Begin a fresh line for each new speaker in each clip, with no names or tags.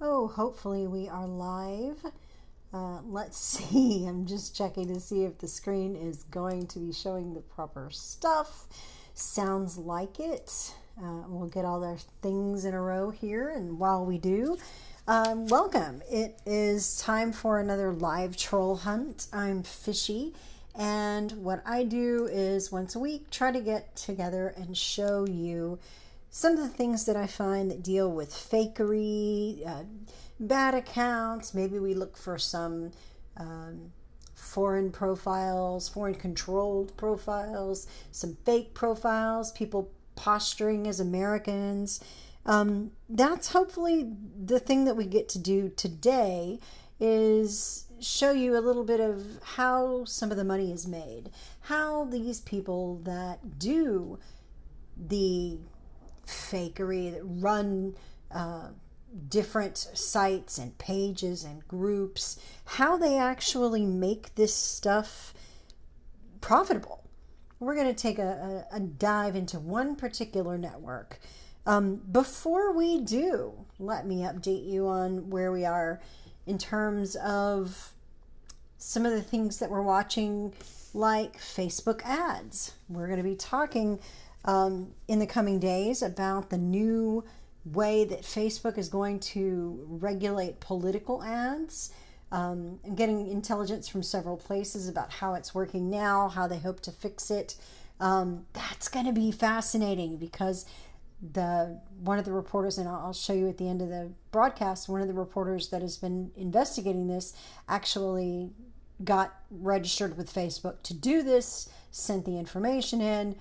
Oh, hopefully we are live. Let's see. I'm just checking to see if the screen is going to be showing the proper stuff. Sounds like it. We'll get all our things in a row here, and while we do, welcome. It is time for another live troll hunt. I'm Fishy, and what I do is once a week try to get together and show you some of the things that I find that deal with fakery, bad accounts. Maybe we look for some foreign profiles, foreign controlled profiles, some fake profiles, people posturing as Americans. That's hopefully the thing that we get to do today, is show you a little bit of how some of the money is made, how these people that do the fakery, that run different sites and pages and groups, how they actually make this stuff profitable. We're going to take a dive into one particular network. Before we do, let me update you on where we are in terms of some of the things that we're watching, like Facebook ads. We're going to be talking in the coming days about the new way that Facebook is going to regulate political ads. I'm getting intelligence from several places about how it's working now, how they hope to fix it. That's going to be fascinating because one of the reporters, and I'll show you at the end of the broadcast, one of the reporters that has been investigating this actually got registered with Facebook to do this, sent the information in,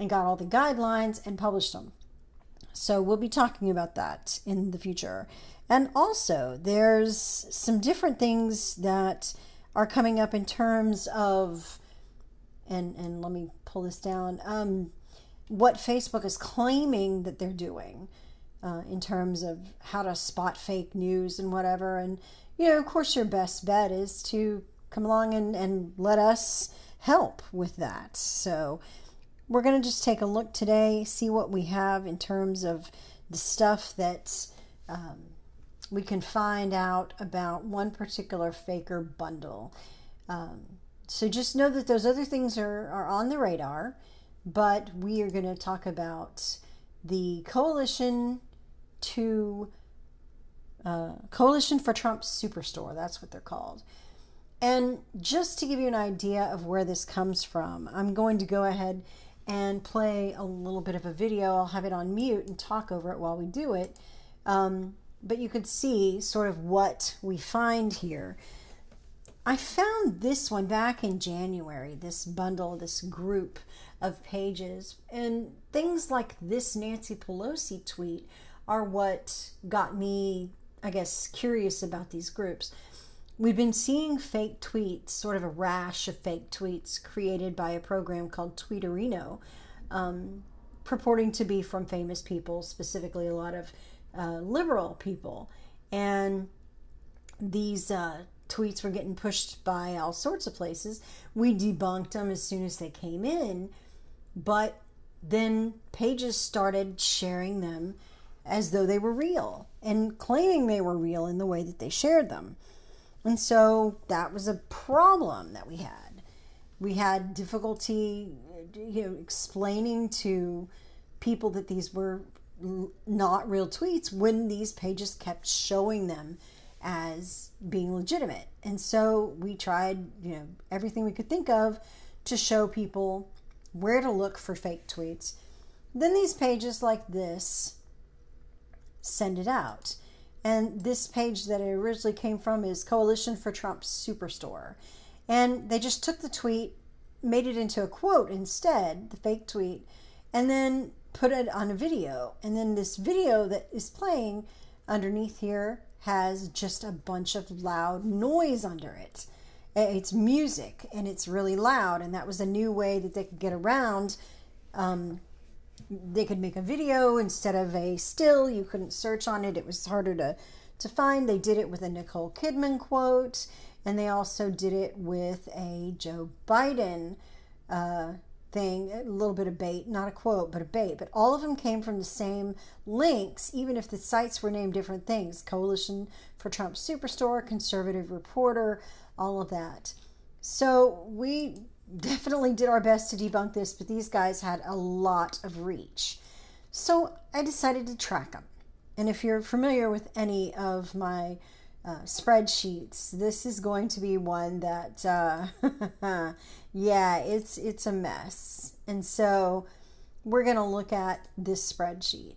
and got all the guidelines and published them. So we'll be talking about that in the future. And also, there's some different things that are coming up in terms of, and let me pull this down, what Facebook is claiming that they're doing in terms of how to spot fake news and whatever. And, of course, your best bet is to come along and let us help with that. So we're going to just take a look today, see what we have in terms of the stuff that we can find out about one particular faker bundle. So just know that those other things are on the radar, but we are going to talk about the Coalition for Trump Superstore. That's what they're called. And just to give you an idea of where this comes from, I'm going to go ahead and play a little bit of a video. I'll have it on mute and talk over it while we do it. But you could see sort of what we find here. I found this one back in January, this bundle, this group of pages. And things like this Nancy Pelosi tweet are what got me, I guess, curious about these groups. We've been seeing fake tweets, sort of a rash of fake tweets created by a program called Tweeterino, purporting to be from famous people, specifically a lot of liberal people. And these tweets were getting pushed by all sorts of places. We debunked them as soon as they came in, but then pages started sharing them as though they were real and claiming they were real in the way that they shared them. And so that was a problem that we had. We had difficulty, explaining to people that these were not real tweets when these pages kept showing them as being legitimate. And so we tried, everything we could think of to show people where to look for fake tweets. Then these pages like this send it out. And this page that it originally came from is Coalition for Trump Superstore. And they just took the tweet, made it into a quote instead, the fake tweet, and then put it on a video. And then this video that is playing underneath here has just a bunch of loud noise under it. It's music and it's really loud. And that was a new way that they could get around. They could make a video instead of a still. You couldn't search on it. It was harder to find. They did it with a Nicole Kidman quote, and they also did it with a Joe Biden thing, a little bit of bait, not a quote, but a bait. But all of them came from the same links, even if the sites were named different things. Coalition for Trump Superstore, Conservative Reporter, all of that. So we definitely did our best to debunk this, but these guys had a lot of reach. So I decided to track them. And if you're familiar with any of my spreadsheets, this is going to be one that, yeah, it's a mess. And so we're going to look at this spreadsheet.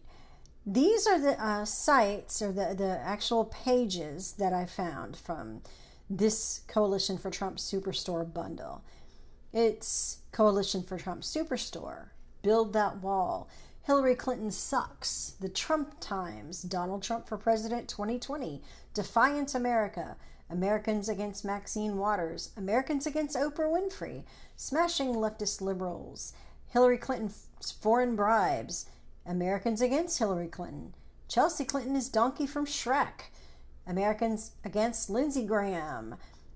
These are the sites or the actual pages that I found from this Coalition for Trump Superstore bundle. It's Coalition for Trump Superstore, Build That Wall, Hillary Clinton Sucks, The Trump Times, Donald Trump for President 2020, Defiant America, Americans Against Maxine Waters, Americans Against Oprah Winfrey, Smashing Leftist Liberals, Hillary Clinton's Foreign Bribes, Americans Against Hillary Clinton, Chelsea Clinton is Donkey from Shrek, Americans Against Lindsey Graham,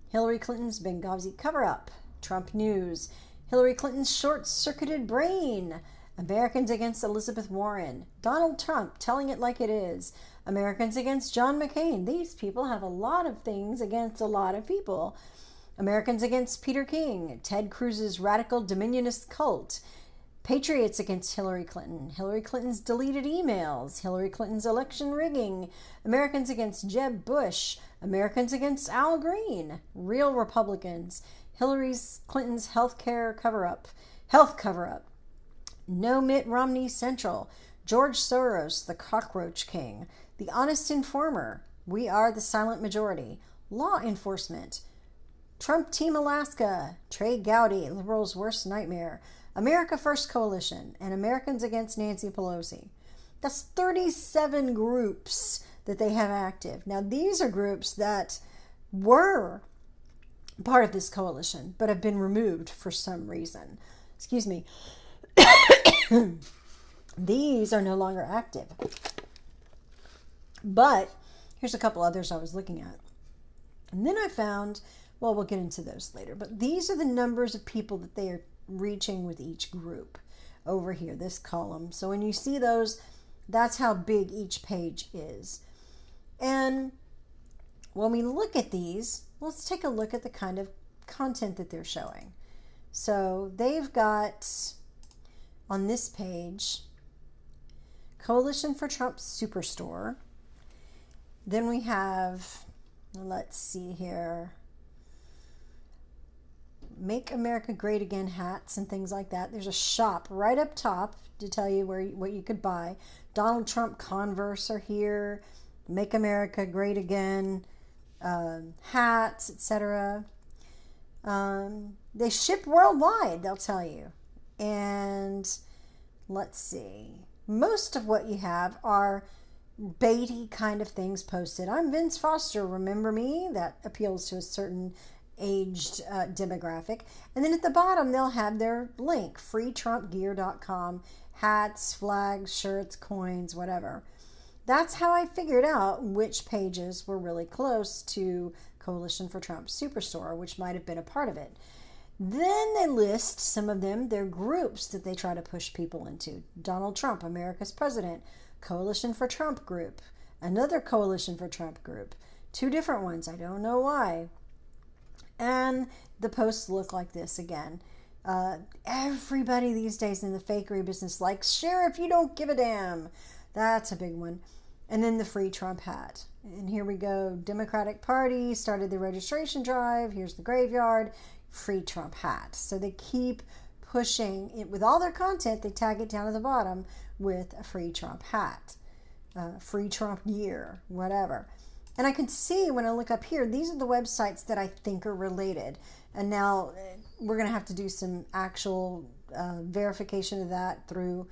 Hillary Clinton's Benghazi Cover-Up, Trump News, Hillary Clinton's Short-Circuited Brain, Americans Against Elizabeth Warren, Donald Trump Telling It Like It Is, Americans Against John McCain. These people have a lot of things against a lot of people. Americans Against Peter King, Ted Cruz's Radical Dominionist Cult, Patriots Against Hillary Clinton, Hillary Clinton's Deleted Emails, Hillary Clinton's Election Rigging, Americans Against Jeb Bush, Americans Against Al Green, Real Republicans, Hillary Clinton's Health Cover-Up, No Mitt Romney Central, George Soros, The Cockroach King, The Honest Informer, We Are the Silent Majority, Law Enforcement, Trump Team Alaska, Trey Gowdy, Liberals' Worst Nightmare, America First Coalition, and Americans Against Nancy Pelosi. That's 37 groups that they have active. Now, these are groups that were part of this coalition, but have been removed for some reason. Excuse me. These are no longer active. But here's a couple others I was looking at. And then I found, well, we'll get into those later, but these are the numbers of people that they are reaching with each group over here, this column. So when you see those, that's how big each page is. And when we look at these, let's take a look at the kind of content that they're showing. So they've got on this page, Coalition for Trump Superstore. Then we have, let's see here, Make America Great Again hats and things like that. There's a shop right up top to tell you what you could buy. Donald Trump Converse are here. Make America Great Again hats, etc. They ship worldwide, they'll tell you. And let's see. Most of what you have are baity kind of things posted. I'm Vince Foster, remember me? That appeals to a certain aged demographic. And then at the bottom, they'll have their link, freetrumpgear.com, hats, flags, shirts, coins, whatever. That's how I figured out which pages were really close to Coalition for Trump Superstore, which might have been a part of it. Then they list some of them, their groups that they try to push people into. Donald Trump, America's President, Coalition for Trump group, another Coalition for Trump group, two different ones, I don't know why. And the posts look like this again. Everybody these days in the fakery business likes, share if you don't give a damn. That's a big one. And then the free Trump hat. And here we go. Democratic Party started the registration drive. Here's the graveyard. Free Trump hat. So they keep pushing it with all their content. They tag it down at the bottom with a free Trump hat, free Trump gear, whatever. And I can see when I look up here, these are the websites that I think are related. And now we're going to have to do some actual verification of that through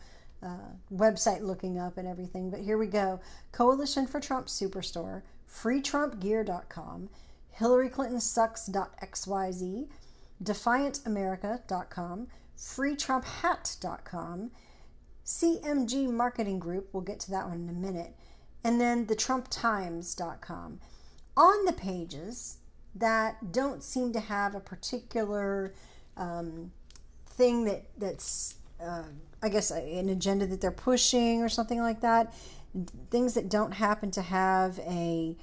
website looking up and everything. But here we go. Coalition for Trump Superstore, freetrumpgear.com, hillaryclintonsucks.xyz, defiantamerica.com, freetrumpat.com, CMG Marketing Group, we'll get to that one in a minute, and then the trumptimes.com. On the pages that don't seem to have a particular thing that's I guess an agenda that they're pushing or something like that. Things that don't happen to have a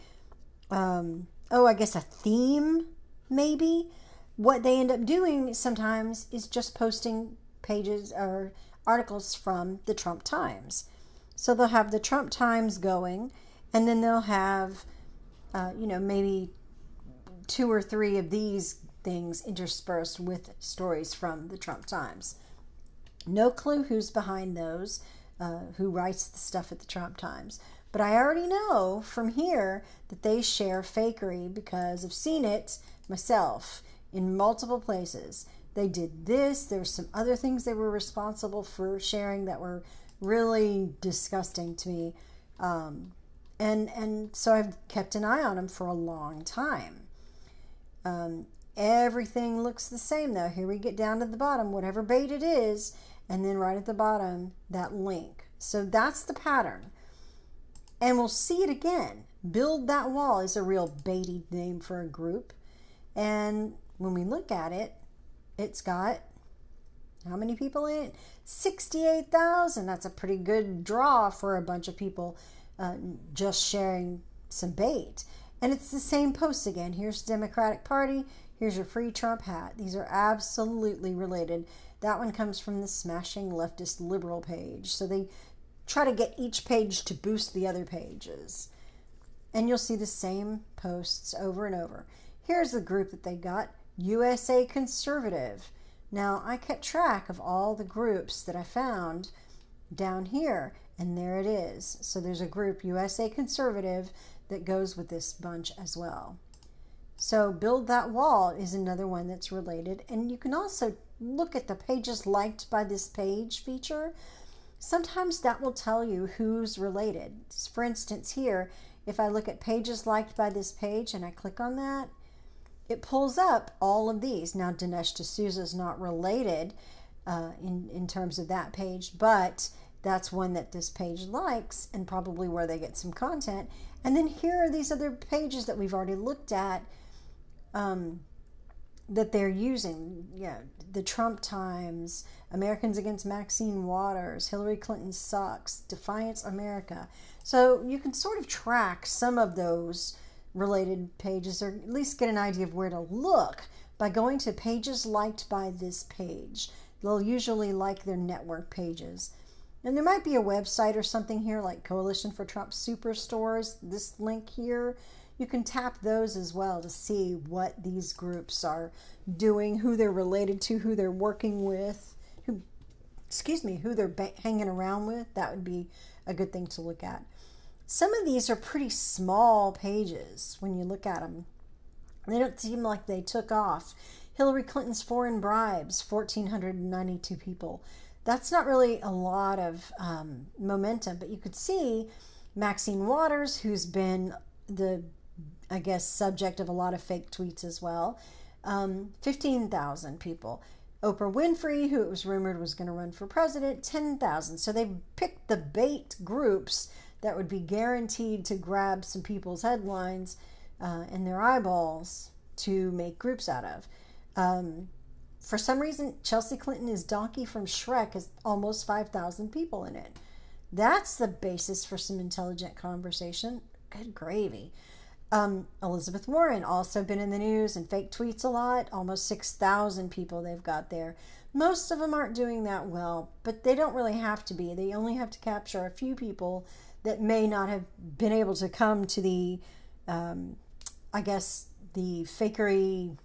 I guess a theme, maybe. What they end up doing sometimes is just posting pages or articles from the Trump Times. So they'll have the Trump Times going, and then they'll have, maybe 2 or 3 of these things interspersed with stories from the Trump Times. No clue who's behind those, who writes the stuff at the Trump Times. But I already know from here that they share fakery because I've seen it myself in multiple places. They did this. There's some other things they were responsible for sharing that were really disgusting to me. And so I've kept an eye on them for a long time. Everything looks the same though. Here we get down to the bottom, whatever bait it is, and then right at the bottom, that link. So that's the pattern. And we'll see it again. Build That Wall is a real baity name for a group. And when we look at it, it's got how many people in it? 68,000. That's a pretty good draw for a bunch of people just sharing some bait. And it's the same posts again. Here's the Democratic Party. Here's your free Trump hat. These are absolutely related. That one comes from the Smashing Leftist Liberal page. So they try to get each page to boost the other pages. And you'll see the same posts over and over. Here's the group that they got, USA Conservative. Now, I kept track of all the groups that I found down here, and there it is. So there's a group, USA Conservative, that goes with this bunch as well. So Build That Wall is another one that's related. And you can also look at the pages liked by this page feature. Sometimes that will tell you who's related. For instance, here, if I look at pages liked by this page and I click on that, it pulls up all of these. Now, Dinesh D'Souza is not related in terms of that page, but that's one that this page likes and probably where they get some content. And then here are these other pages that we've already looked at that they're using. Yeah, the Trump Times, Americans Against Maxine Waters, Hillary Clinton Sucks, Defiance America. So you can sort of track some of those related pages, or at least get an idea of where to look by going to pages liked by this page. They'll usually like their network pages. And there might be a website or something here like Coalition for Trump Superstores, this link here. You can tap those as well to see what these groups are doing, who they're related to, who they're working with, who they're hanging around with. That would be a good thing to look at. Some of these are pretty small pages when you look at them. They don't seem like they took off. Hillary Clinton's foreign bribes, 1,492 people. That's not really a lot of momentum, but you could see Maxine Waters, who's been the, I guess, subject of a lot of fake tweets as well. 15,000 people. Oprah Winfrey, who it was rumored was going to run for president, 10,000. So they picked the bait groups that would be guaranteed to grab some people's headlines and their eyeballs to make groups out of. For some reason, Chelsea Clinton is Donkey from Shrek has almost 5,000 people in it. That's the basis for some intelligent conversation. Good gravy. Elizabeth Warren, also been in the news and fake tweets a lot. Almost 6,000 people they've got there. Most of them aren't doing that well, but they don't really have to be. They only have to capture a few people that may not have been able to come to the, I guess, the fakery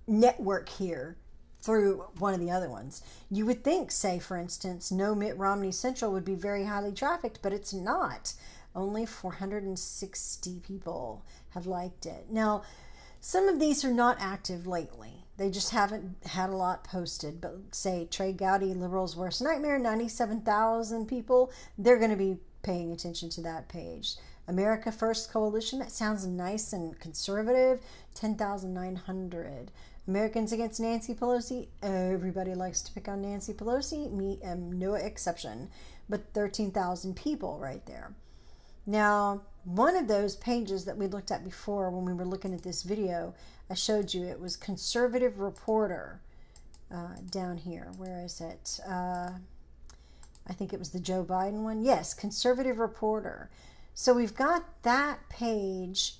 network here through one of the other ones. You would think, say, for instance, no Mitt Romney Central would be very highly trafficked, but it's not. Only 460 people have liked it. Now, some of these are not active lately. They just haven't had a lot posted. But say Trey Gowdy, Liberals' Worst Nightmare, 97,000 people. They're going to be paying attention to that page. America First Coalition, that sounds nice and conservative, 10,900. Americans Against Nancy Pelosi, everybody likes to pick on Nancy Pelosi, me am no exception, but 13,000 people right there. Now, one of those pages that we looked at before when we were looking at this video, I showed you it was Conservative Reporter down here. Where is it? I think it was the Joe Biden one. Yes, Conservative Reporter. So we've got that page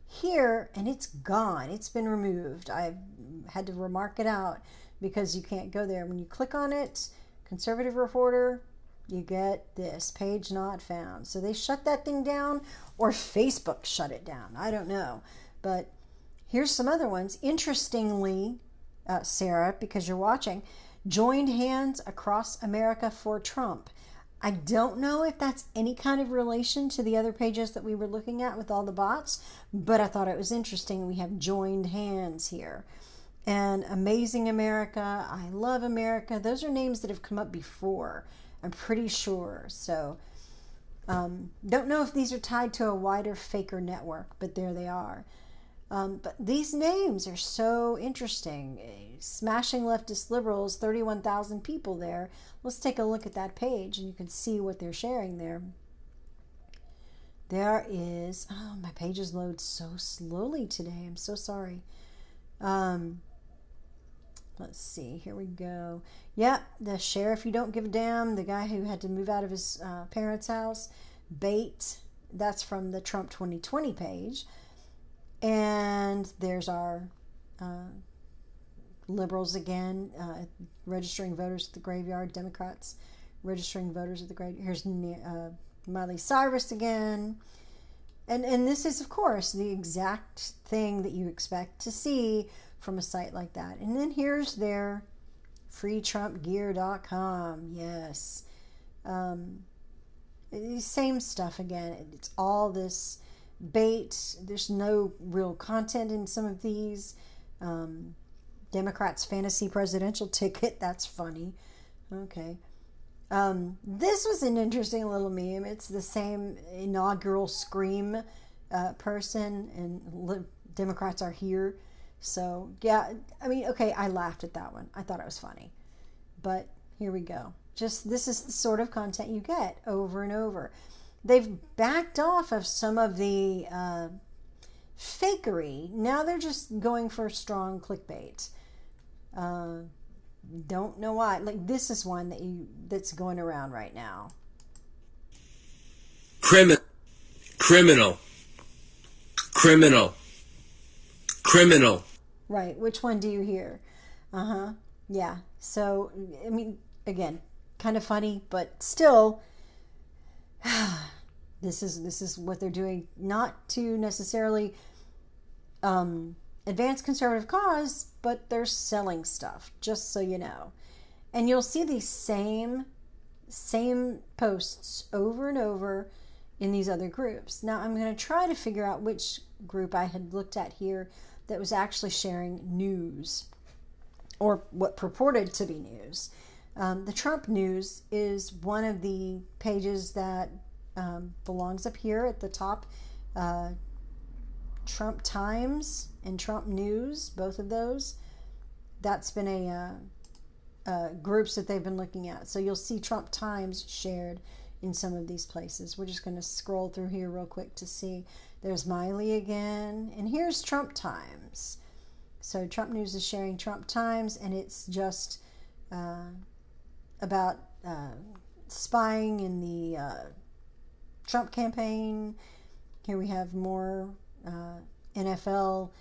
here, and it's gone. It's been removed. I've had to remark it out because you can't go there. When you click on it, Conservative Reporter, you get this page not found. So they shut that thing down, or Facebook shut it down. I don't know. But here's some other ones. Interestingly, Sarah, because you're watching, joined hands across America for Trump. I don't know if that's any kind of relation to the other pages that we were looking at with all the bots, but I thought it was interesting. We have joined hands here. And Amazing America, I Love America. Those are names that have come up before, I'm pretty sure. So don't know if these are tied to a wider faker network, but there they are. But these names are so interesting. Smashing Leftist Liberals, 31,000 people there. Let's take a look at that page and you can see what they're sharing there. There is, oh, my pages load so slowly today. I'm so sorry. Let's see, here we go. Yep, the Sheriff You Don't Give a Damn, the guy who had to move out of his parents' house. Bait, that's from the Trump 2020 page. And there's our liberals again, registering voters at the graveyard. Democrats registering voters at the graveyard. Here's Miley Cyrus again. And this is, of course, the exact thing that you expect to see from a site like that. And then here's their freetrumpgear.com. Yes. Same stuff again. It's all this bait. There's no real content in some of these. Democrats fantasy presidential ticket. That's funny. Okay. This was an interesting little meme. It's the same inaugural Scream person, and Democrats are here. So, yeah, I mean, okay, I laughed at that one. I thought it was funny. But here we go. Just, this is the sort of content you get over and over. They've backed off of some of the fakery. Now they're just going for strong clickbait. Don't know why. Like, this is one that's going around right now.
Criminal.
Right. Which one do you hear? Yeah. So, I mean, again, kind of funny, but still, this is what they're doing. Not to necessarily advance conservative cause, but they're selling stuff, just so you know. And you'll see these same posts over and over in these other groups. Now, I'm going to try to figure out which group I had looked at here that was actually sharing news, or what purported to be news. The Trump News is one of the pages that belongs up here at the top. Trump Times and Trump News, both of those. That's been a groups that they've been looking at. So you'll see Trump Times shared in some of these places. We're just going to scroll through here real quick to see. There's Miley again, and here's Trump Times. So Trump News is sharing Trump Times, and it's just about spying in the Trump campaign. Here we have more NFL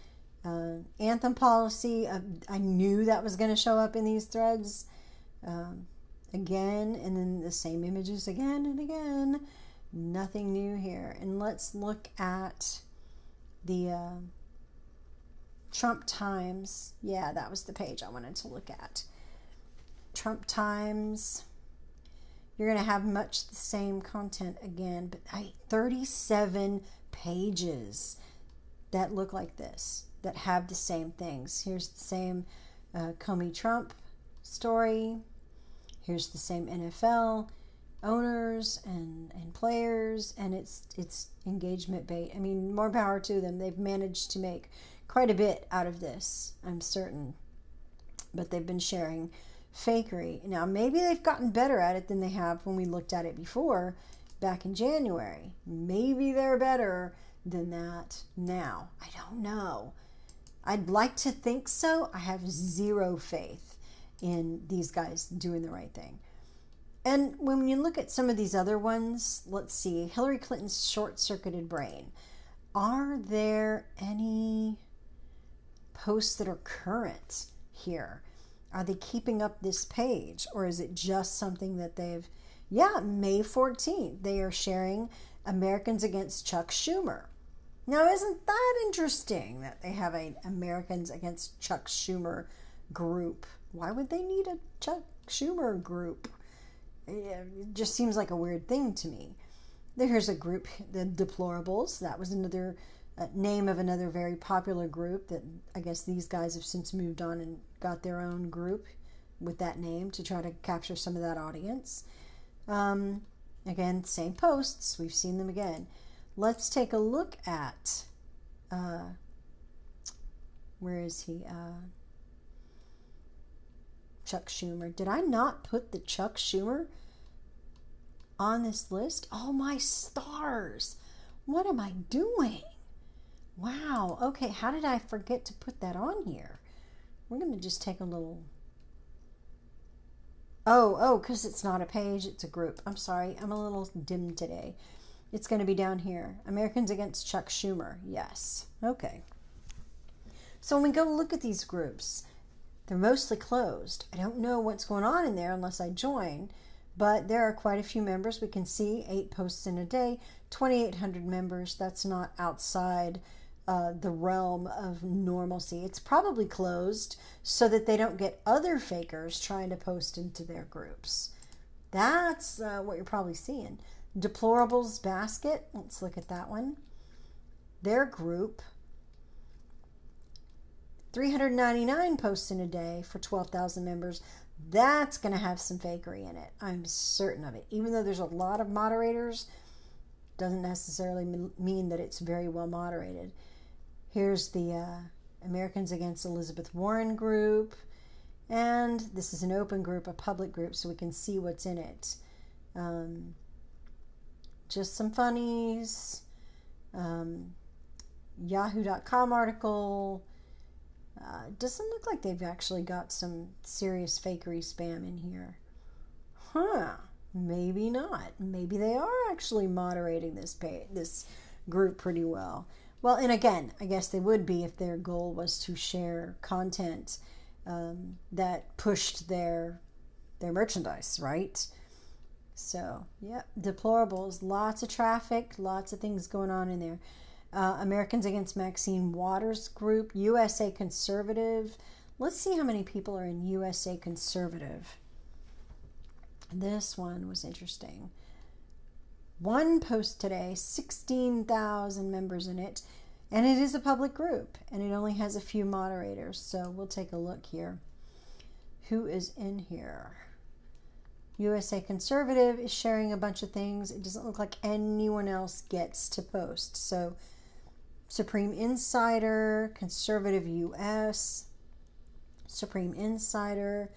anthem policy. I knew that was going to show up in these threads again, and then the same images again and again. Nothing new here. And let's look at the Trump Times. Yeah, that was the page I wanted to look at. Trump Times. You're going to have much the same content again, but 37 pages that look like this, that have the same things. Here's the same Comey Trump story. Here's the same NFL owners and players, and it's engagement bait. I mean, more power to them. They've managed to make quite a bit out of this, I'm certain. But they've been sharing fakery. Now, maybe they've gotten better at it than they have when we looked at it before, back in January. Maybe they're better than that now. I don't know. I'd like to think so. I have zero faith in these guys doing the right thing. And when you look at some of these other ones, let's see, Hillary Clinton's short-circuited brain. Are there any posts that are current here? Are they keeping up this page? Or is it just something that they've... Yeah, May 14th, they are sharing Americans Against Chuck Schumer. Now, isn't that interesting that they have an Americans Against Chuck Schumer group? Why would they need a Chuck Schumer group? It just seems like a weird thing to me. Here's a group, the Deplorables. That was another name of another very popular group that I guess these guys have since moved on and got their own group with that name to try to capture some of that audience. Again, same posts. We've seen them again. Let's take a look at, where is he? Chuck Schumer. Did I not put the Chuck Schumer on this list? Oh, my stars. What am I doing? Wow. Okay, how did I forget to put that on here? We're going to just take a little... Oh, because it's not a page, it's a group. I'm sorry, I'm a little dim today. It's going to be down here. Americans Against Chuck Schumer. Yes. Okay. So when we go look at these groups, they're mostly closed. I don't know what's going on in there unless I join, but there are quite a few members. We can see 8 posts in a day, 2,800 members. That's not outside the realm of normalcy. It's probably closed so that they don't get other fakers trying to post into their groups. That's what you're probably seeing. Deplorables Basket. Let's look at that one. Their group, 399 posts in a day for 12,000 members. That's going to have some fakery in it. I'm certain of it. Even though there's a lot of moderators, doesn't necessarily mean that it's very well moderated. Here's the Americans Against Elizabeth Warren group. And this is an open group, a public group, so we can see what's in it. Just some funnies. Yahoo.com article. Doesn't look like they've actually got some serious fakery spam in here. Maybe not. Maybe they are actually moderating this group pretty well. Well, and again, I guess they would be if their goal was to share content that pushed their merchandise, right? So, yeah, deplorables, lots of traffic, lots of things going on in there. Americans Against Maxine Waters group, USA Conservative. Let's see how many people are in USA Conservative. This one was interesting. One post today, 16,000 members in it, and it is a public group, and it only has a few moderators, so we'll take a look here. Who is in here? USA Conservative is sharing a bunch of things. It doesn't look like anyone else gets to post. So Supreme Insider, Conservative US, Supreme Insider,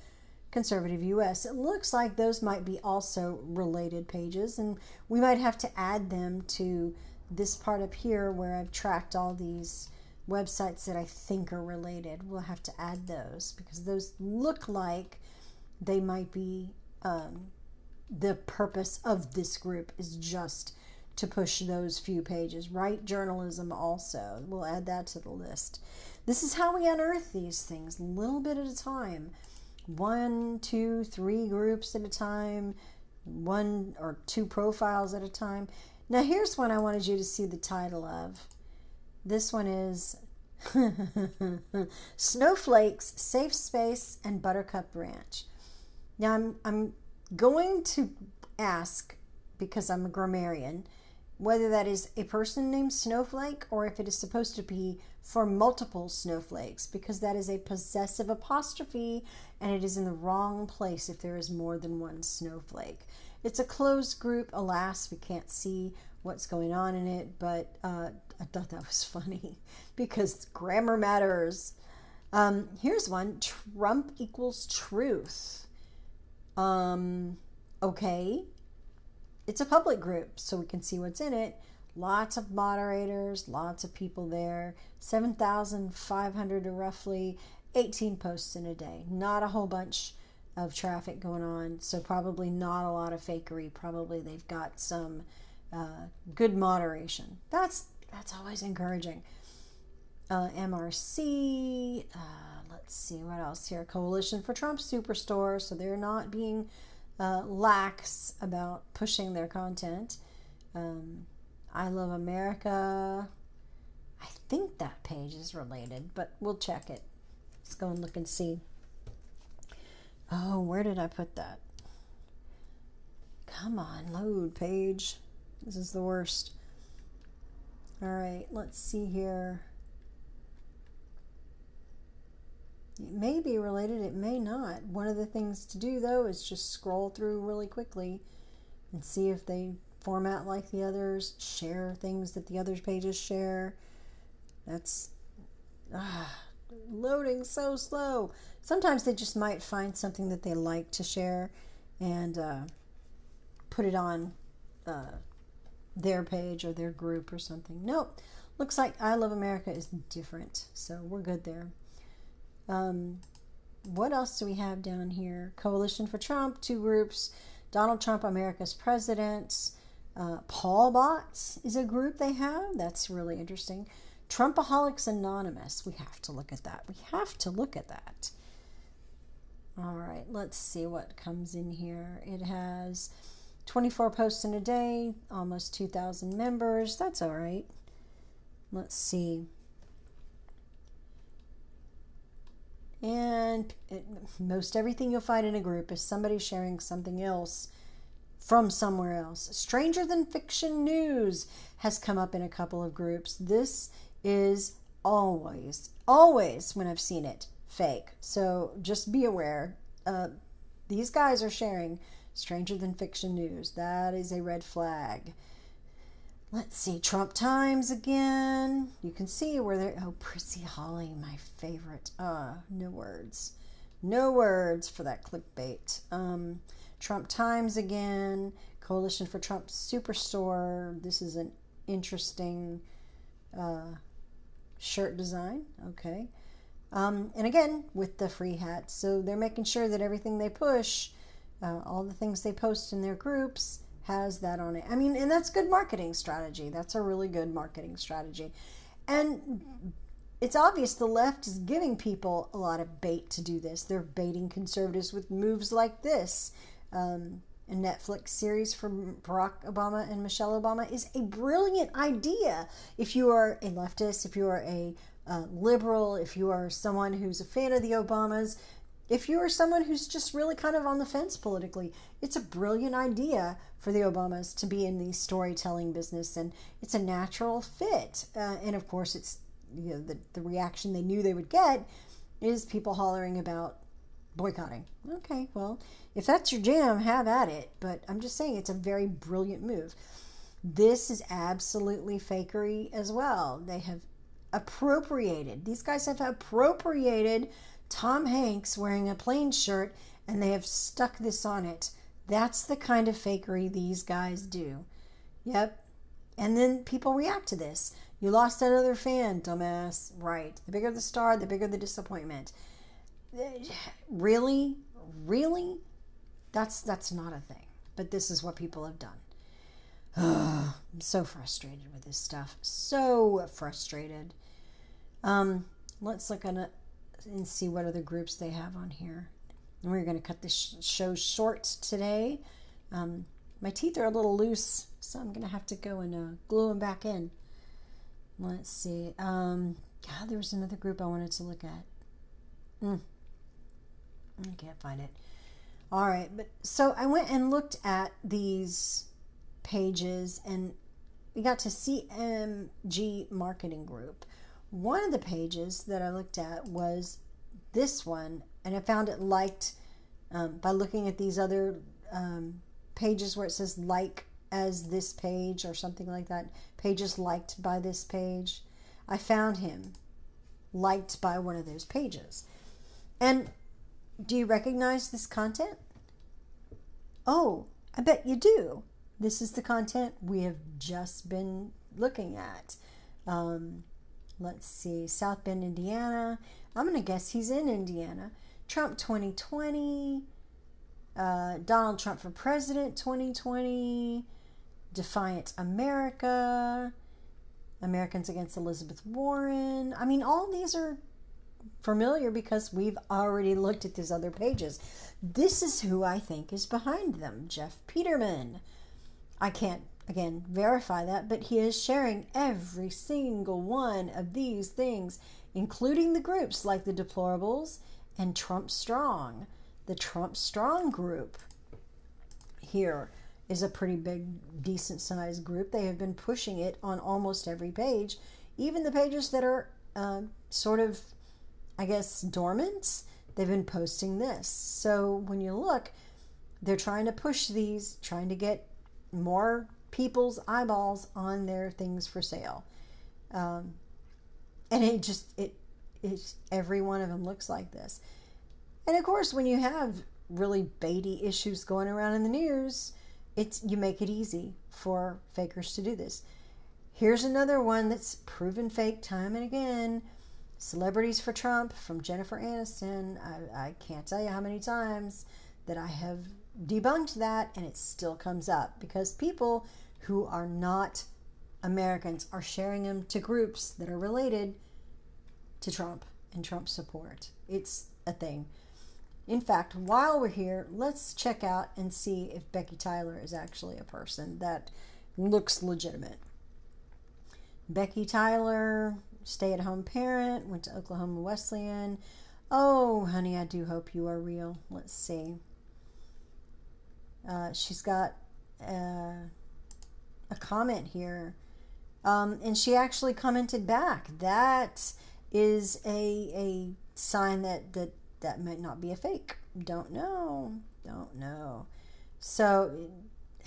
Conservative US. It looks like those might be also related pages, and we might have to add them to this part up here where I've tracked all these websites that I think are related. We'll have to add those because those look like they might be the purpose of this group is just to push those few pages. Right journalism also. We'll add that to the list. This is how we unearth these things, a little bit at a time. 1, 2, 3 groups at a time, 1 or 2 profiles at a time. Now here's one I wanted you to see the title of. This one is Snowflakes, Safe Space, and Buttercup Ranch. Now I'm going to ask, because I'm a grammarian, whether that is a person named Snowflake or if it is supposed to be for multiple snowflakes, because that is a possessive apostrophe and it is in the wrong place if there is more than one snowflake. It's a closed group. Alas, we can't see what's going on in it, but I thought that was funny because grammar matters. Here's one. Trump equals truth. Okay. it's a public group, so we can see what's in it. Lots of moderators, lots of people there. 7,500 or roughly 18 posts in a day. Not a whole bunch of traffic going on, so probably not a lot of fakery. Probably they've got some good moderation. That's always encouraging. MRC, let's see what else here. Coalition for Trump Superstore, so they're not being lax about pushing their content. I Love America. I think that page is related, but we'll check it. Let's go and look and see. Oh, where did I put that? Come on, load page. This is the worst. All right, let's see here. It may be related, it may not. One of the things to do, though, is just scroll through really quickly and see if they format like the others, share things that the other pages share. That's loading so slow. Sometimes they just might find something that they like to share and put it on their page or their group or something. Nope. Looks like I Love America is different, so we're good there. What else do we have down here? Coalition for Trump, 2 groups. Donald Trump, America's President. Paul Bots is a group they have. That's really interesting. Trumpaholics Anonymous. We have to look at that. We have to look at that. All right, let's see what comes in here. It has 24 posts in a day, almost 2,000 members. That's all right. Let's see. And most everything you'll find in a group is somebody sharing something else from somewhere else. Stranger Than Fiction News has come up in a couple of groups. This is always when I've seen it, fake. So just be aware. These guys are sharing Stranger Than Fiction News. That is a red flag. Let's see, Trump Times again. You can see where they're, oh, Prissy Holly, my favorite. No words. No words for that clickbait. Trump Times again. Coalition for Trump Superstore. This is an interesting shirt design. Okay. And again, with the free hats. So they're making sure that everything they push, all the things they post in their groups, has that on it. I mean, and that's good marketing strategy. That's a really good marketing strategy. And it's obvious the left is giving people a lot of bait to do this. They're baiting conservatives with moves like this. A Netflix series from Barack Obama and Michelle Obama is a brilliant idea. If you are a leftist, if you are a liberal, if you are someone who's a fan of the Obamas, if you are someone who's just really kind of on the fence politically, it's a brilliant idea for the Obamas to be in the storytelling business, and it's a natural fit. And of course, it's, you know, the reaction they knew they would get is people hollering about boycotting. Okay, well, if that's your jam, have at it. But I'm just saying it's a very brilliant move. This is absolutely fakery as well. They have appropriated. These guys have appropriated Tom Hanks wearing a plain shirt, and they have stuck this on it. That's the kind of fakery these guys do. Yep. And then people react to this. You lost another fan, dumbass. Right. The bigger the star, the bigger the disappointment. Really? Really? That's not a thing. But this is what people have done. I'm so frustrated with this stuff. So frustrated. Let's look at it and see what other groups they have on here. And we're going to cut this show short today. My teeth are a little loose, so I'm going to have to go and glue them back in. Let's see. God, there was another group I wanted to look at. I can't find it. All right, but so I went and looked at these pages, and we got to CMG Marketing Group. One of the pages that I looked at was this one, and I found it liked by looking at these other pages where it says like as this page or something like that. Pages liked by this page. I found him liked by one of those pages. And do you recognize this content? Oh, I bet you do. This is the content we have just been looking at. Let's see, South Bend, Indiana. I'm going to guess he's in Indiana. Trump 2020, Donald Trump for President 2020, Defiant America, Americans Against Elizabeth Warren. I mean, all these are familiar because we've already looked at these other pages. This is who I think is behind them, Jeff Peterman. I can't, again, verify that, but he is sharing every single one of these things, including the groups like the Deplorables and Trump Strong. The Trump Strong group here is a pretty big, decent sized group. They have been pushing it on almost every page, even the pages that are sort of, I guess, dormant. They've been posting this. So when you look, they're trying to push these, trying to get more people's eyeballs on their things for sale. And it's every one of them looks like this. And of course, when you have really baity issues going around in the news, you make it easy for fakers to do this. Here's another one that's proven fake time and again. Celebrities for Trump from Jennifer Aniston. I can't tell you how many times that I have debunked that, and it still comes up because people who are not Americans are sharing them to groups that are related to Trump and Trump support. It's a thing. In fact, while we're here, let's check out and see if Becky Tyler is actually a person that looks legitimate. Becky Tyler, stay-at-home parent, went to Oklahoma Wesleyan. Oh, honey, I do hope you are real. Let's see. She's got a comment here. And she actually commented back. That is a sign that might not be a fake. Don't know. So it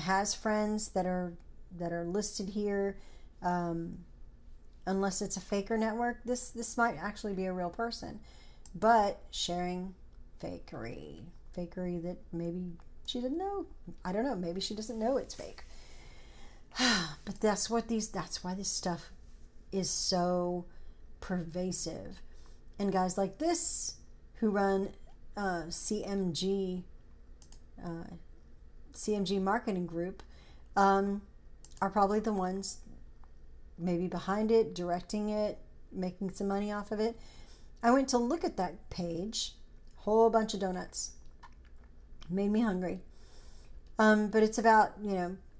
has friends that are listed here. Unless it's a faker network, this might actually be a real person. But sharing fakery that maybe she didn't know. I don't know. Maybe she doesn't know it's fake. But that's why this stuff is so pervasive. And guys like this who run CMG marketing group are probably the ones maybe behind it, directing it, making some money off of it. I went to look at that page, whole bunch of donuts. Made me hungry. But it's about,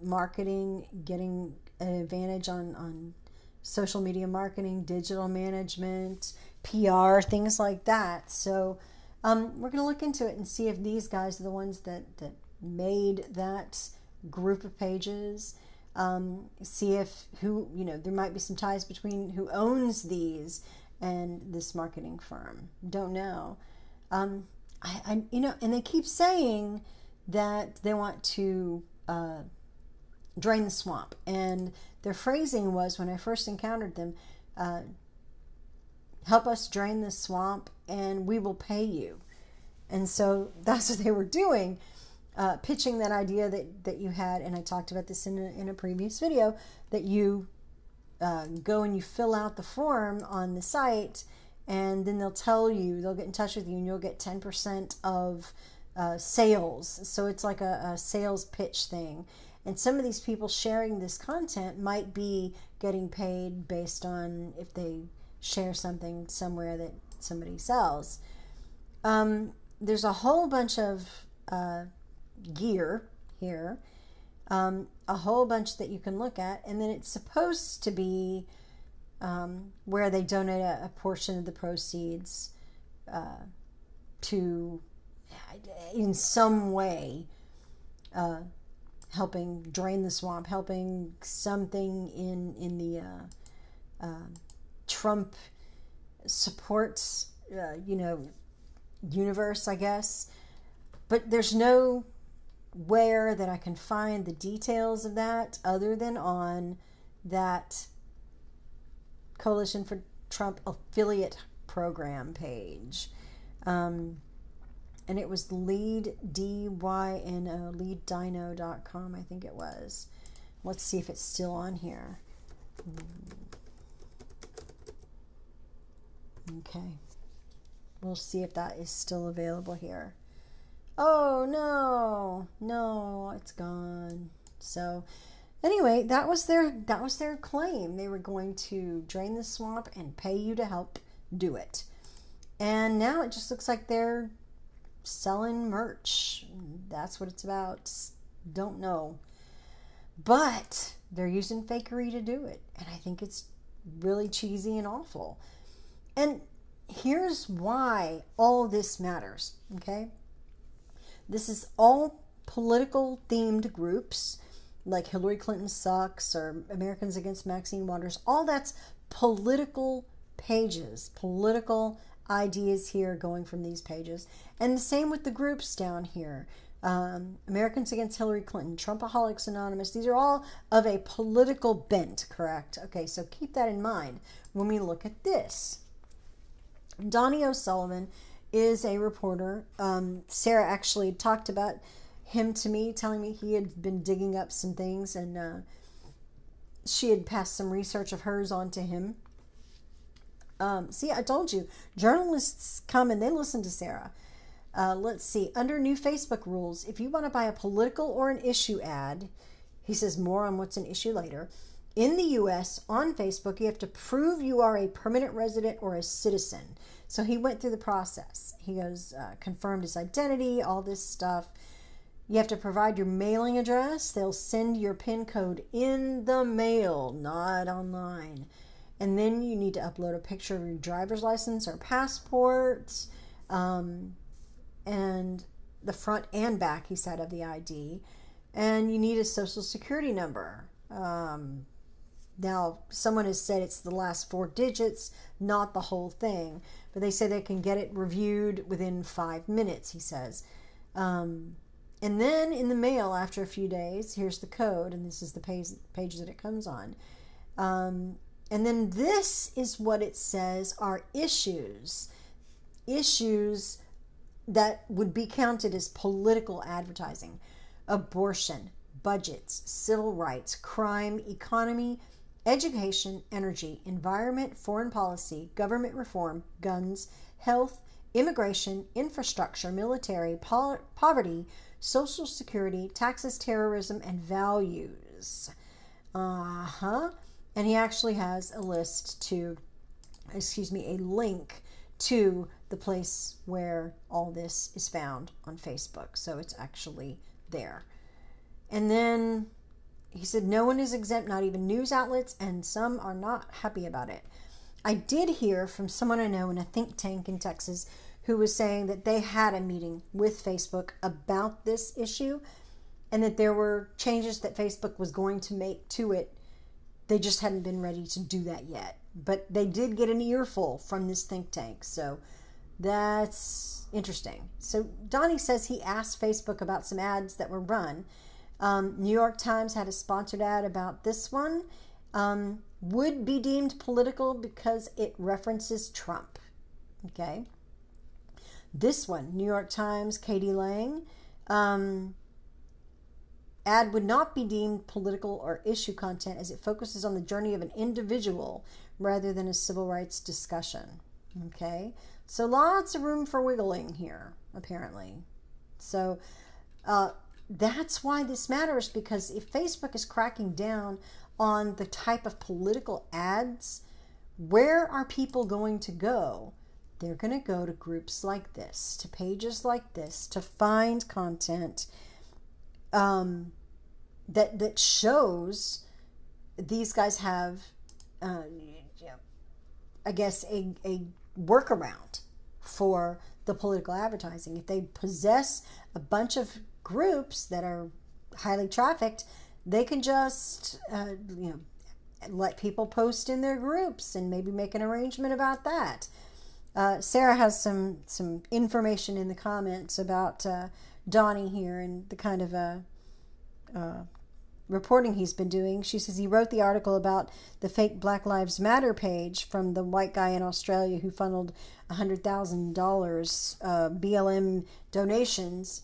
marketing, getting an advantage on social media marketing, digital management, PR, things like that. So we're going to look into it and see if these guys are the ones that made that group of pages. See if there might be some ties between who owns these and this marketing firm. Don't know. And they keep saying that they want to drain the swamp. And their phrasing was, when I first encountered them, help us drain the swamp and we will pay you. And so that's what they were doing, pitching that idea that you had, and I talked about this in a previous video, that you go and you fill out the form on the site, and then they'll get in touch with you, and you'll get 10% of sales. So it's like a sales pitch thing. And some of these people sharing this content might be getting paid based on if they share something somewhere that somebody sells. There's a whole bunch of gear here, a whole bunch that you can look at, and then it's supposed to be where they donate a portion of the proceeds to, in some way, helping drain the swamp, helping something in the Trump supports, universe, I guess. But there's no where that I can find the details of that other than on that Coalition for Trump affiliate program page. And and it was lead, D-Y-N-O, leaddino.com, I think it was. Let's see if it's still on here. Okay. We'll see if that is still available here. Oh, no, it's gone. So anyway, that was their claim. They were going to drain the swamp and pay you to help do it. And now it just looks like they're selling merch. That's what it's about. Don't know. But they're using fakery to do it. And I think it's really cheesy and awful. And here's why all this matters, okay? This is all political themed groups like Hillary Clinton Sucks or Americans Against Maxine Waters. All that's political pages, political ideas here going from these pages. And the same with the groups down here. Americans Against Hillary Clinton, Trumpaholics Anonymous. These are all of a political bent, correct? Okay, so keep that in mind when we look at this. Donnie O'Sullivan is a reporter. Sarah actually talked about him to me, telling me he had been digging up some things, and she had passed some research of hers on to him. See, I told you, journalists come and they listen to Sarah. Let's see. Under new Facebook rules, if you want to buy a political or an issue ad, he says more on what's an issue later. In the U.S., on Facebook, you have to prove you are a permanent resident or a citizen. So he went through the process. He goes, confirmed his identity, all this stuff. You have to provide your mailing address. They'll send your PIN code in the mail, not online. And then you need to upload a picture of your driver's license or passport, and the front and back, he said, of the ID. And you need a social security number. Now, someone has said it's the last 4 digits, not the whole thing. But they say they can get it reviewed within 5 minutes, he says. And then in the mail, after a few days, here's the code, and this is the page that it comes on. And then this is what it says are issues. Issues that would be counted as political advertising. Abortion, budgets, civil rights, crime, economy, education, energy, environment, foreign policy, government reform, guns, health, immigration, infrastructure, military, poverty, social security, taxes, terrorism, and values. And he actually has a link to the place where all this is found on Facebook. So it's actually there. And then he said no one is exempt, not even news outlets, and some are not happy about it. I did hear from someone I know in a think tank in Texas who was saying that they had a meeting with Facebook about this issue and that there were changes that Facebook was going to make to it. They just hadn't been ready to do that yet. But they did get an earful from this think tank. So that's interesting. So Donnie says he asked Facebook about some ads that were run. New York Times had a sponsored ad about this one. Would be deemed political because it references Trump. Okay. This one, New York Times, Katie Lang. Ad would not be deemed political or issue content as it focuses on the journey of an individual rather than a civil rights discussion. Okay. So lots of room for wiggling here, apparently. So that's why this matters, because if Facebook is cracking down on the type of political ads, where are people going to go? They're going to go to groups like this, to pages like this, to find content that shows these guys have, I guess, a workaround for the political advertising. If they possess a bunch of groups that are highly trafficked, they can just let people post in their groups and maybe make an arrangement about that. Sarah has some information in the comments about Donnie here and the kind of reporting he's been doing. She says he wrote the article about the fake Black Lives Matter page from the white guy in Australia who funneled $100,000 BLM donations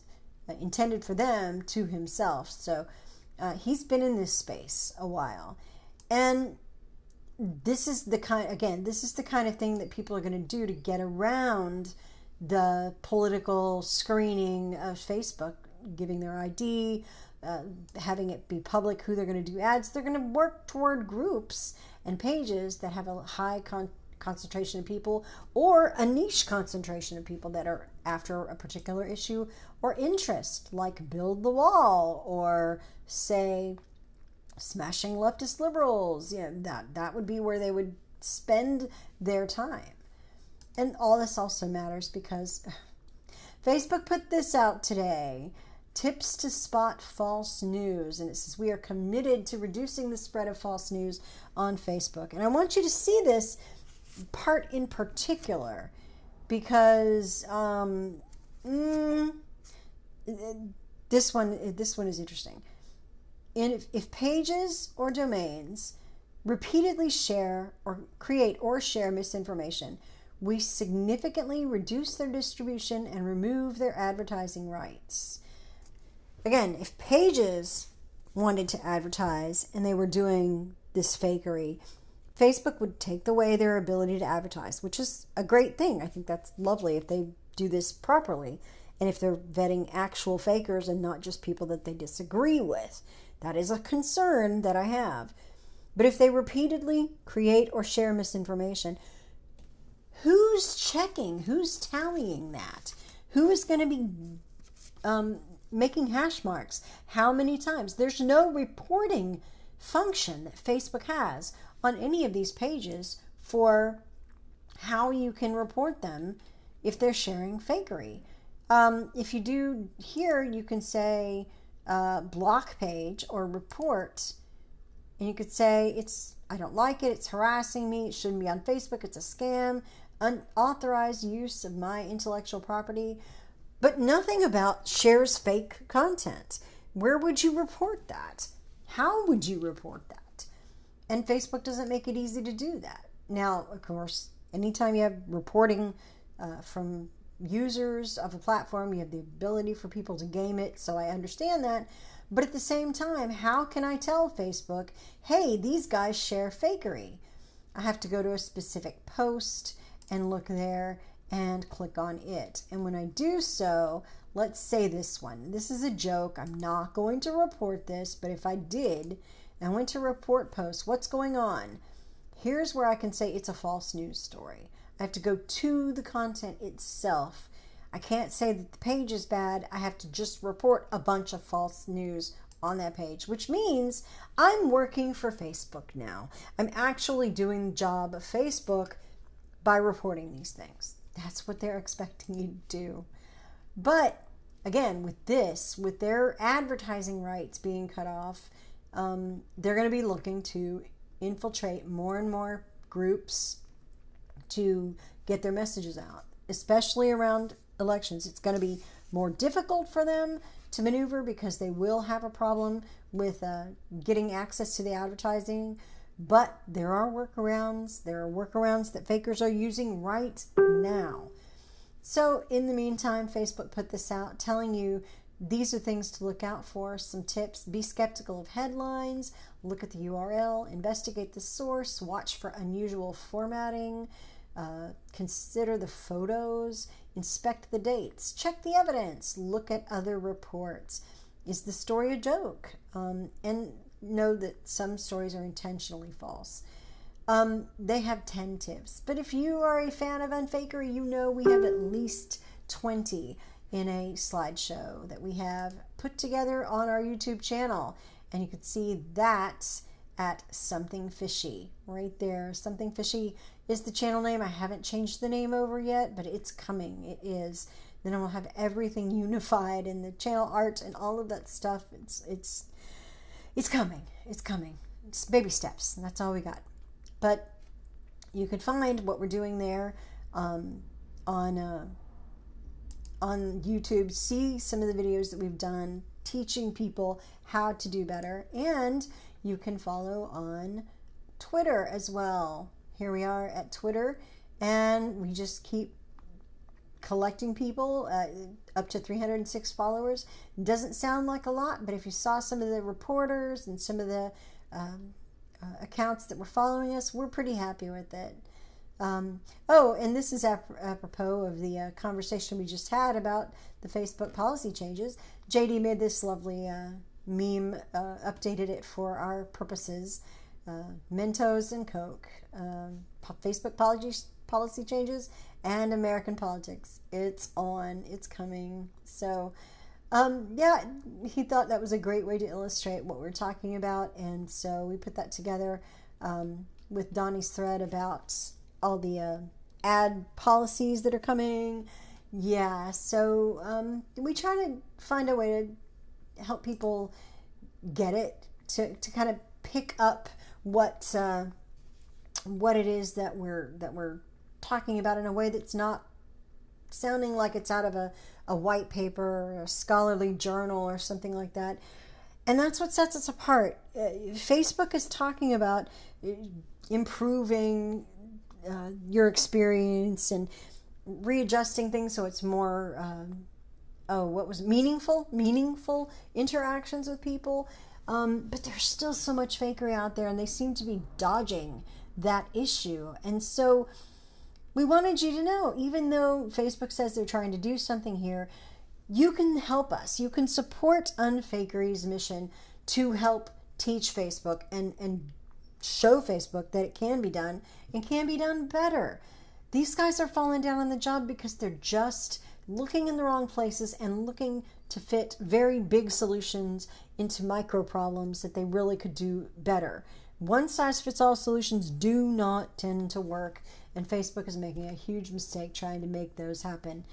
intended for them to himself. So he's been in this space a while. And this is the kind of thing that people are going to do to get around the political screening of Facebook, giving their ID, having it be public who they're going to do ads. They're going to work toward groups and pages that have a high concentration of people, or a niche concentration of people that are after a particular issue or interest, like Build the Wall, or say smashing leftist liberals. That would be where they would spend their time. And all this also matters because Facebook put this out today. Tips to spot false news. And it says, we are committed to reducing the spread of false news on Facebook. And I want you to see this part in particular because this one is interesting. And if pages or domains repeatedly share or create or share misinformation, we significantly reduce their distribution and remove their advertising rights. Again, if pages wanted to advertise and they were doing this fakery, Facebook would take away their ability to advertise, which is a great thing. I think that's lovely if they do this properly and if they're vetting actual fakers and not just people that they disagree with. That is a concern that I have. But if they repeatedly create or share misinformation, who's checking? Who's tallying that? Who is going to be making hash marks? How many times? There's no reporting function that Facebook has on any of these pages for how you can report them if they're sharing fakery. If you do here, you can say block page or report, and you could say I don't like it, it's harassing me, it shouldn't be on Facebook, it's a scam, unauthorized use of my intellectual property, but nothing about shares fake content. Where would you report that? How would you report that? And Facebook doesn't make it easy to do that. Now, of course, anytime you have reporting from users of a platform, you have the ability for people to game it, so I understand that. But at the same time, how can I tell Facebook, hey, these guys share fakery? I have to go to a specific post and look there and click on it. And when I do so, let's say this one. This is a joke. I'm not going to report this, but if I did, and I went to report post, what's going on? Here's where I can say it's a false news story. I have to go to the content itself. I can't say that the page is bad. I have to just report a bunch of false news on that page, which means I'm working for Facebook now. I'm actually doing the job of Facebook by reporting these things. That's what they're expecting you to do. But again, with their advertising rights being cut off, they're going to be looking to infiltrate more and more groups to get their messages out, especially around elections. It's going to be more difficult for them to maneuver because they will have a problem with getting access to the advertising. But there are workarounds. There are workarounds that fakers are using right now. So in the meantime, Facebook put this out telling you these are things to look out for, some tips. Be skeptical of headlines, look at the URL, investigate the source, watch for unusual formatting, consider the photos, inspect the dates, check the evidence, look at other reports. Is the story a joke? And know that some stories are intentionally false. They have 10 tips. But if you are a fan of Unfakery, you know we have at least 20 in a slideshow that we have put together on our YouTube channel. And you can see that at Something Fishy right there. Something Fishy is the channel name. I haven't changed the name over yet, but it's coming. It is. Then I will have everything unified in the channel art and all of that stuff. It's coming. It's coming. It's baby steps. And that's all we got. But you can find what we're doing there on YouTube. See some of the videos that we've done teaching people how to do better. And you can follow on Twitter as well. Here we are at Twitter, and we just keep collecting people, up to 306 followers. Doesn't sound like a lot, but if you saw some of the reporters and some of the accounts that were following us, we're pretty happy with it. Oh, and this is apropos of the conversation we just had about the Facebook policy changes. JD made this lovely meme, updated it for our purposes. Mentos and Coke, Facebook policy changes, and American politics. It's on, it's coming. So, yeah, he thought that was a great way to illustrate what we're talking about, and so we put that together with Donnie's thread about all the ad policies that are coming. Yeah, so we try to find a way to help people get it, to kind of pick up what it is that we're talking about in a way that's not sounding like it's out of a white paper or a scholarly journal or something like that. And that's what sets us apart. Facebook is talking about improving your experience and readjusting things so it's more meaningful interactions with people. But there's still so much fakery out there, and they seem to be dodging that issue. And so we wanted you to know, even though Facebook says they're trying to do something here, you can help us. You can support Unfakery's mission to help teach Facebook and show Facebook that it can be done and can be done better. These guys are falling down on the job because they're just looking in the wrong places and looking to fit very big solutions into micro problems that they really could do better. One-size-fits-all solutions do not tend to work, and Facebook is making a huge mistake trying to make those happen.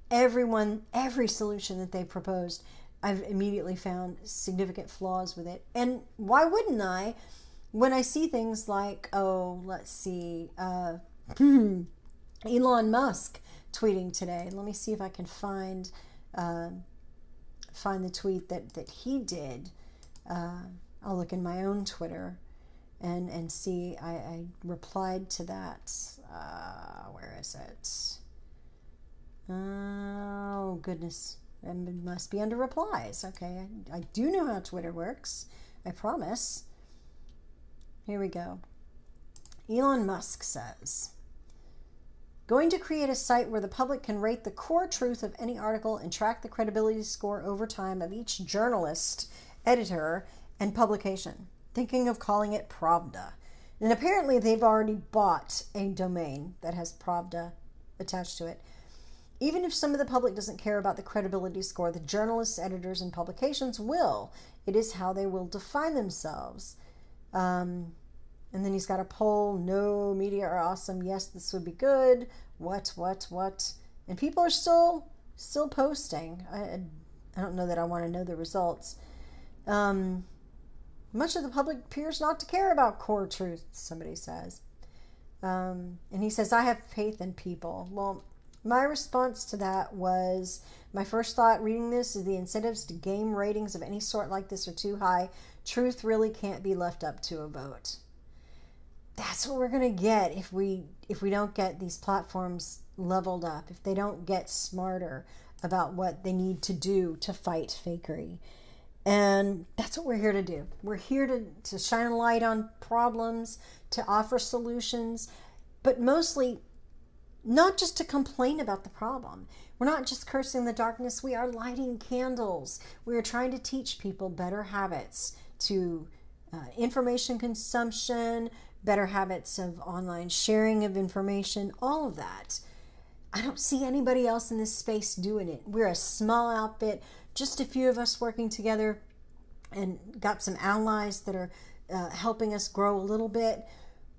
Every solution that they proposed, I've immediately found significant flaws with it. And why wouldn't I? When I see things like, Elon Musk tweeting today. Let me see if I can find the tweet that he did. I'll look in my own Twitter and see. I replied to that. Where is it? Oh, goodness. It must be under replies. Okay, I do know how Twitter works. I promise. Here we go. Elon Musk says, going to create a site where the public can rate the core truth of any article and track the credibility score over time of each journalist, editor, and publication. Thinking of calling it Pravda. And apparently they've already bought a domain that has Pravda attached to it. Even if some of the public doesn't care about the credibility score, the journalists, editors, and publications will. It is how they will define themselves. And then he's got a poll. No, media are awesome. Yes, this would be good. What? And people are still posting. I don't know that I want to know the results. Much of the public appears not to care about core truth, somebody says. And he says, I have faith in people. Well, my response to that was, my first thought reading this is the incentives to game ratings of any sort like this are too high. Truth really can't be left up to a vote. That's what we're going to get if we don't get these platforms leveled up, if they don't get smarter about what they need to do to fight fakery. And that's what we're here to do. We're here to shine a light on problems, to offer solutions, but mostly not just to complain about the problem. We're not just cursing the darkness. We are lighting candles. We are trying to teach people better habits to information consumption, better habits of online sharing of information, all of that. I don't see anybody else in this space doing it. We're a small outfit, just a few of us working together, and got some allies that are helping us grow a little bit.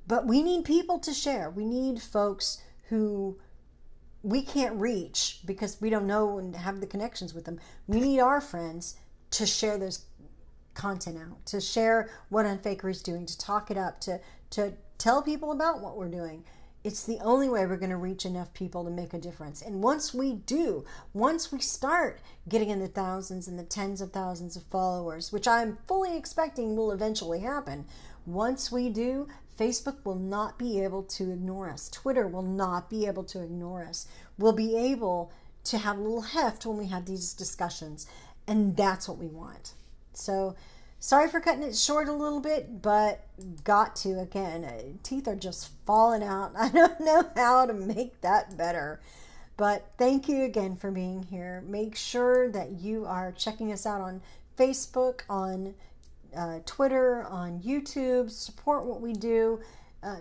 But we need people to share. We need folks who we can't reach because we don't know and have the connections with them. We need our friends to share those content out, to share what Unfakery is doing, to talk it up, to tell people about what we're doing. It's the only way we're going to reach enough people to make a difference. And once we do, once we start getting in the thousands and the tens of thousands of followers, which I'm fully expecting will eventually happen, once we do, Facebook will not be able to ignore us. Twitter will not be able to ignore us. We'll be able to have a little heft when we have these discussions. And that's what we want. So sorry for cutting it short a little bit, but got to. Again, teeth are just falling out. I don't know how to make that better. But thank you again for being here. Make sure that you are checking us out on Facebook, on Twitter, on YouTube. Support what we do.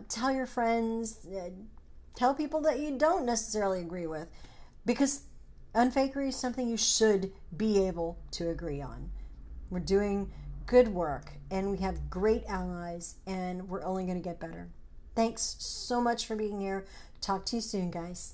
Tell your friends. Tell people that you don't necessarily agree with. Because unfakery is something you should be able to agree on. We're doing good work, and we have great allies, and we're only going to get better. Thanks so much for being here. Talk to you soon, guys.